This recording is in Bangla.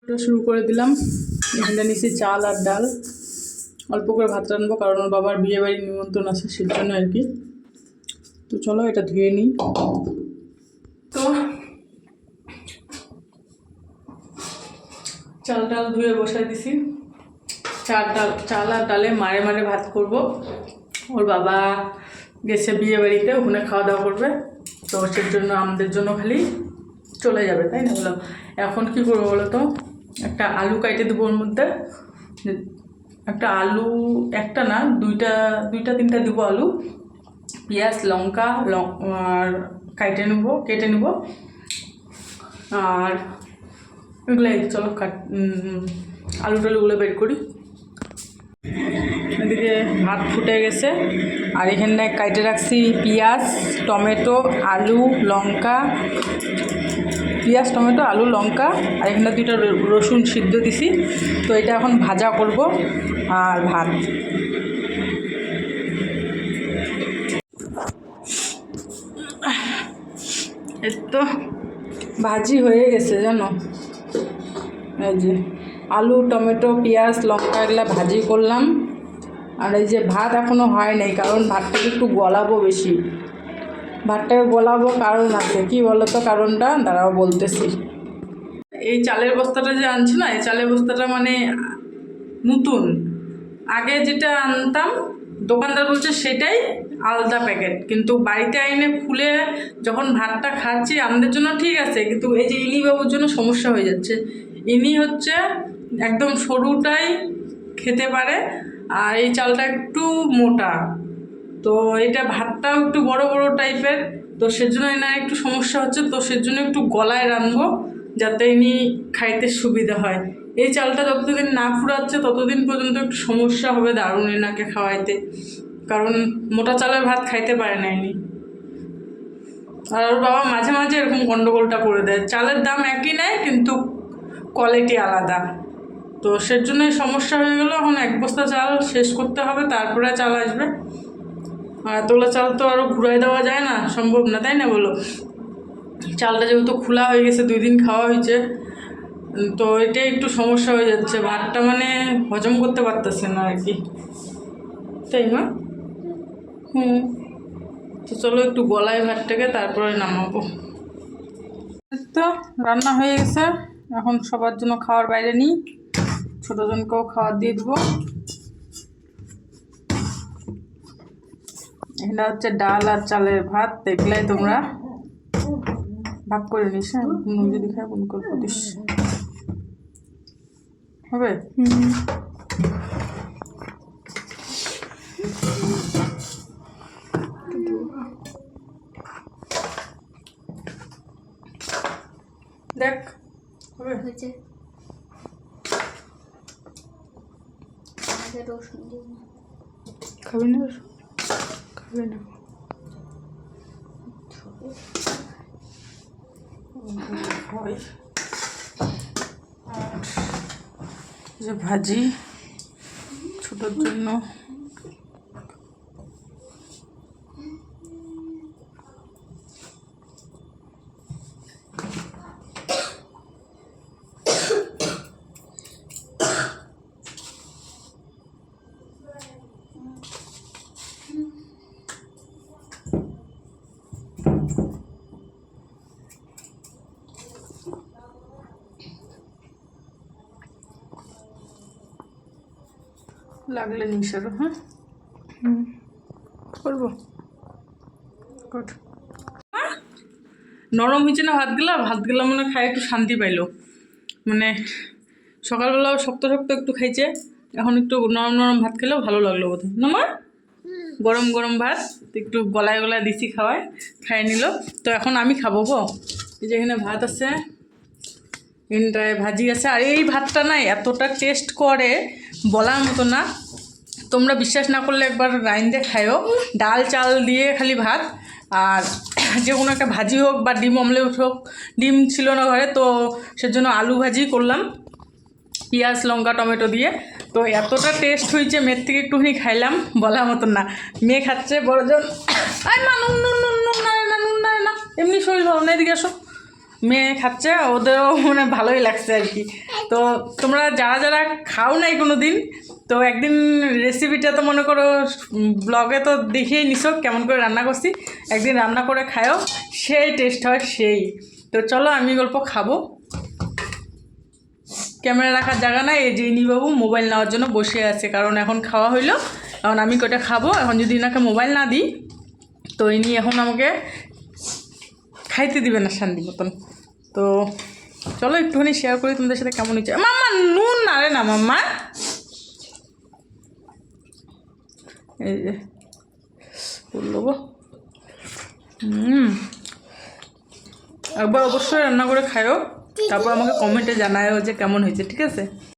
ওটা শুরু করে দিলাম। এখানে নিচে চাল আর ডাল, অল্প করে ভাত রান্নবো কারণ ওর বাবার বিয়ে বাড়ির নিমন্ত্রণ আছে সেই জন্য আর কি। তো চলো এটা ধুয়ে নিই। তো চাল ডাল ধুয়ে বসাই দিছি। চাল আর ডালে মারে মারে ভাত করব। ওর বাবা গেছে বিয়ে বাড়িতে, ওখানে খাওয়া দাওয়া করবে, তো সেই জন্য আমাদের জন্য খালি চলে যাবে, তাই না? বললাম এখন কি করবো বলো তো, একটা আলু কাটে দেবো ওর মধ্যে। একটা আলু, একটা না দুইটা তিনটা দেবো আলু, পেঁয়াজ লঙ্কা আর কেটে নেবো আর এগুলাই। চলো আলু টালুগুলো বের করি। এদিকে ভাত ফুটে গেছে আর এখানে কাটে রাখছি পেঁয়াজ টমেটো আলু লঙ্কা, পেঁয়াজ টমেটো আলু লঙ্কা, আর এখানে দুইটা রসুন সিদ্ধ দিছি। তো এটা এখন ভাজা করব আর ভাত। এই তো ভাজি হয়ে গেছে জানো, এই যে আলু টমেটো পেঁয়াজ লঙ্কা এগুলো ভাজি করলাম। আর এই যে ভাত এখনও হয় নাই কারণ ভাতটাকে একটু গলাবো বেশি, ভাতটাকে গলাবো কারণ আছে, কি বলো তো কারণটা, দাঁড়াও বলতেছি। এই চালের বস্তাটা যে আনছি না, এই চালের বস্তাটা মানে নতুন, আগে যেটা আনতাম দোকানদার বলছে সেটাই আলাদা প্যাকেট, কিন্তু বাড়িতে আইনে খুলে যখন ভাতটা খাচ্ছি আমাদের জন্য ঠিক আছে, কিন্তু এই যে ইনি বাবুর জন্য সমস্যা হয়ে যাচ্ছে। ইনি হচ্ছে একদম সরুটাই খেতে পারে আর এই চালটা একটু মোটা, তো এটা ভাতটাও একটু বড় বড় টাইপের, তো সেজন্য এনার একটু সমস্যা হচ্ছে। তো সেজন্য একটু গলায় রাখবো যাতে ইনি খাইতে সুবিধা হয়। এই চালটা যতদিন না ফুরাচ্ছে ততদিন পর্যন্ত একটু সমস্যা হবে দারুণ এনাকে খাওয়াইতে, কারণ মোটা চালের ভাত খাইতে পারে না ইনি। আর ওর বাবা মাঝে মাঝে এরকম গন্ডগোলটা করে দেয়, চালের দাম একই নেয় কিন্তু কোয়ালিটি আলাদা, তো সেজন্যই সমস্যা হয়ে গেলো। এখন এক বস্তা চাল শেষ করতে হবে, তারপরে চাল আসবে। আর তোলা চাল তো আরও ঘুরাই দেওয়া যায় না, সম্ভব না, তাই না বলো? চালটা যেহেতু খোলা হয়ে গেছে, 2 দিন খাওয়া হয়েছে, তো এটাই একটু সমস্যা হয়ে যাচ্ছে, ভাতটা মানে হজম করতে পারতেছে না আর কি, তাই না? তো চলো একটু গলায় ভাতটাকে তারপরে নামাবো। তো রান্না হয়ে গেছে, এখন সবার জন্য খাওয়ার বাইরে নিই, ছোটজনকেও খাওয়ার দিয়ে দেবো। এটা হচ্ছে ডাল আর চালের ভাত, দেখলাই তোমরা, ভাগ করে নিস। হ্যাঁ যদি খাই বোন করে দিস, হবে? দেখ হবে, খাবি না? খাবে না যে ভাজি ছোটোর জন্য। লাগলে নিশারো, হ্যাঁ করবো। নরম হয়েছে না ভাতগুলা মানে খাই একটু শান্তি পাইলো, মানে সকালবেলাও শক্ত শক্ত একটু খাইছে, এখন একটু নরম নরম ভাত খেলেও ভালো লাগলো বোধ হয় না মা? গরম গরম ভাত একটু গলায় গলায় দিছি, খাই নিল। তো এখন আমি খাবো গো। এই যে এখানে ভাত আছে, এখানটায় ভাজি আছে, আর এই ভাতটা না এতটা টেস্ট করে বলার মতো না, তোমরা বিশ্বাস না করলে একবার রাইন দিয়ে খাইও, ডাল চাল দিয়ে খালি ভাত আর যে কোনো একটা ভাজি হোক বা ডিম অমলেট হোক, ডিম ছিল না ঘরে তো সেজন্য আলু ভাজি করলাম পেঁয়াজ লঙ্কা টমেটো দিয়ে, তো এতটা টেস্ট হয়েছে, মেয়ের থেকে একটুখানি খাইলাম বলার মতন না। মেয়ে খাচ্ছে বড়জন, আয় মা নুন নুন নুন নুন না না নুন না না, এমনি শরীর ভালো না, এদিকে আসো। মেয়ে খাচ্ছে, ওদেরও মানে ভালোই লাগছে আর কি। তো তোমরা যারা যারা খাও নাই কোনো দিন, তো একদিন রেসিপিটা তো মনে করো ব্লগে তো দেখিয়ে নিছো কেমন করে রান্না করছি, একদিন রান্না করে খায়ও, সেই টেস্ট হয় সেই। তো চলো আমি গল্প খাবো, ক্যামেরা রাখার জায়গা নাই, এই যে বাবু মোবাইল নেওয়ার জন্য বসে আছে, কারণ এখন খাওয়া হইলো, এখন আমি কটা খাবো। এখন যদি এনাকে মোবাইল না দিই তো ইনি এখন আমাকে খাইতে দিবে না শান্তি মতন। তো চলো একটুখানি শেয়ার করি তোমাদের সাথে কেমন হচ্ছে। মাম্মা নুন না রে না মাম্মা, এই যে বললো গো। একবার অবশ্যই রান্না করে খায়ও, তারপর আমাকে কমেন্টে জানায়ও যে কেমন হয়েছে, ঠিক আছে।